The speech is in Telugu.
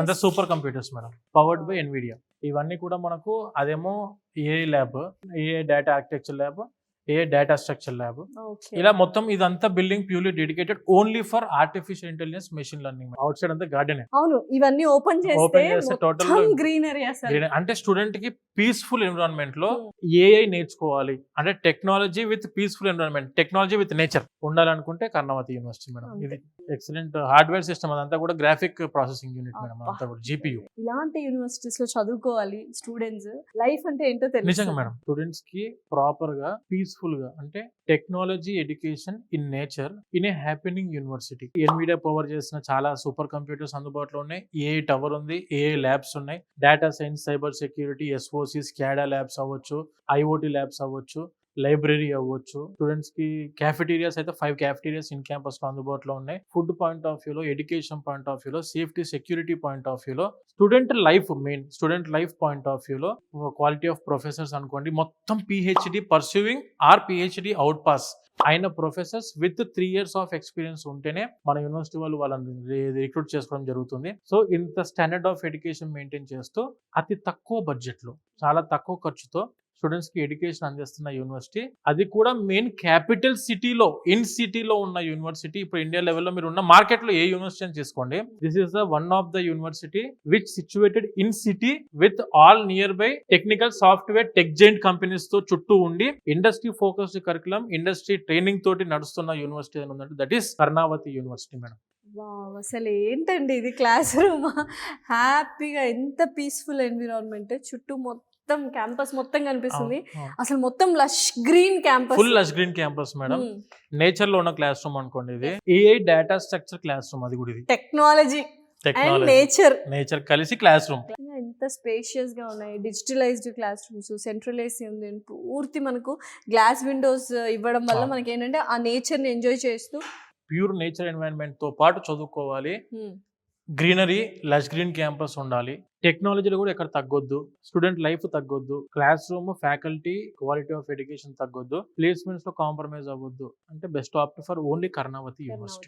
అంతా super computers madam, powered by Nvidia. ఇవన్నీ కూడా మనకు అదేమో AI lab, AI data architecture lab, a data structure lab, ఇలా మొత్తం ఇదంతా building purely dedicated only for artificial intelligence, machine learning. Outside అంతా గార్డెన్. అవును, ఇవన్నీ ఓపెన్ చేస్తే టోటల్ గ్రీనరీ. అంటే స్టూడెంట్ కి పీస్ఫుల్ ఎన్విరాన్మెంట్ లో ఏఐ నేర్చుకోవాలి అంటే technology with peaceful environment, technology with nature ఉండాలనుకుంటే కర్ణావతి యూనివర్సిటీ మేడం. ఇది ఎక్సలెంట్ హార్డ్వేర్ సిస్టమ్, అదంతా కూడా గ్రాఫిక్ ప్రాసెసింగ్ యూనిట్ మేడం, అంతా కూడా జీపీయూ. ఇలాంటి యూనివర్సిటీస్ లో చదువుకోవాలి స్టూడెంట్స్. లైఫ్ అంటే ఏంటో తెలుసు నిజంగా మేడం. స్టూడెంట్స్ కి ప్రాపర్ గా పీస్ఫుల్ గా అంటే technology education in nature in a happening university. Nvidia power చేసిన చాలా సూపర్ కంప్యూటర్స్ అందుబాటులో ఉన్నాయి. ఏఐ టవర్ ఉంది, ఏఐ ల్యాబ్స్ ఉన్నాయి, data science, cyber security, SOC, స్కాడా labs అవ్వచ్చు, ఐఓటీ ల్యాబ్స్ అవ్వచ్చు, లైబ్రరీ అవ్వచ్చు. స్టూడెంట్స్ కి క్యాఫెటీరియాస్ అయితే 5 క్యాఫెటీరియాస్ ఇన్ క్యాంపస్ లో అందుబాటులో ఉన్నాయి. ఫుడ్ పాయింట్ ఆఫ్ వ్యూలో, ఎడ్యుకేషన్ పాయింట్ ఆఫ్ వ్యూలో, సేఫ్టీ సెక్యూరిటీ పాయింట్ ఆఫ్ వ్యూలో, student life main student life point of వ్యూలో, క్వాలిటీ ఆఫ్ ప్రొఫెసర్స్ అనుకోండి, మొత్తం PhD pursuing or PhD out pass అయిన professors with 3 years of experience ఉంటేనే మన యూనివర్సిటీ వాళ్ళు వాళ్ళని రిక్రూట్ చేసుకోవడం జరుగుతుంది. సో ఇంత స్టాండర్డ్ ఆఫ్ ఎడ్యుకేషన్ మెయింటైన్ చేస్తూ అతి తక్కువ బడ్జెట్ లో, చాలా తక్కువ ఖర్చుతో స్టూడెంట్స్ కి ఎడ్యుకేషన్ అందిస్తున్న యూనివర్సిటీ, అది కూడా మెయిన్ క్యాపిటల్ సిటీలో, ఇన్ సిటీలో ఉన్న యూనివర్సిటీ. ఇప్పుడు ఇండియా లెవెల్లో మీరు ఉన్న మార్కెట్ లో ఏ యూనివర్సిటీ అని తీసుకోండి, this is the one of the university which situated in city with all near by technical software tech giant companies తో చుట్టూ ఉండి industry focused curriculum, industry training తోటి నడుస్తున్న యూనివర్సిటీ అని ఉందంటే that is Karnavati university madam. అసలు ఏంటండి ఇది, క్లాస్ రూమ్ హ్యాపీగా, ఎంత పీస్ఫుల్ ఎన్విరాన్మెంట్, చుట్టూ మొత్తం క్యాంపస్ మొత్తం కనిపిస్తుంది. అసలు మొత్తం lush green campus, full lush green campus madam. Nature లో ఉన్న క్లాస్ రూమ్ అనుకోండి. ఇది AI data structure class room, అది కూడా ఇది టెక్నాలజీ అండ్ నేచర్ కలిసి క్లాస్ రూమ్. ఎంత స్పేషియస్ గా ఉన్నాయి, digitalised class rooms, central AC ఉంది, పూర్తి మనకు గ్లాస్ విండోస్ ఇవ్వడం వల్ల మనకి ఏంటంటే ఆ నేచర్ ని ఎంజాయ్ చేస్తూ ప్యూర్ నేచర్ ఎన్వైరన్మెంట్ తో పాటు చదువుకోవాలి. గ్రీనరీ, లష్ గ్రీన్ క్యాంపస్ ఉండాలి. టెక్నాలజీలో కూడా ఎక్కడ తగ్గొద్దు, స్టూడెంట్ లైఫ్ తగ్గొద్దు, classroom, faculty, quality of education తగ్గొద్దు, ప్లేస్మెంట్స్ లో కాంప్రమైజ్ అవ్వద్దు. అంటే best opt for only Karnavati university.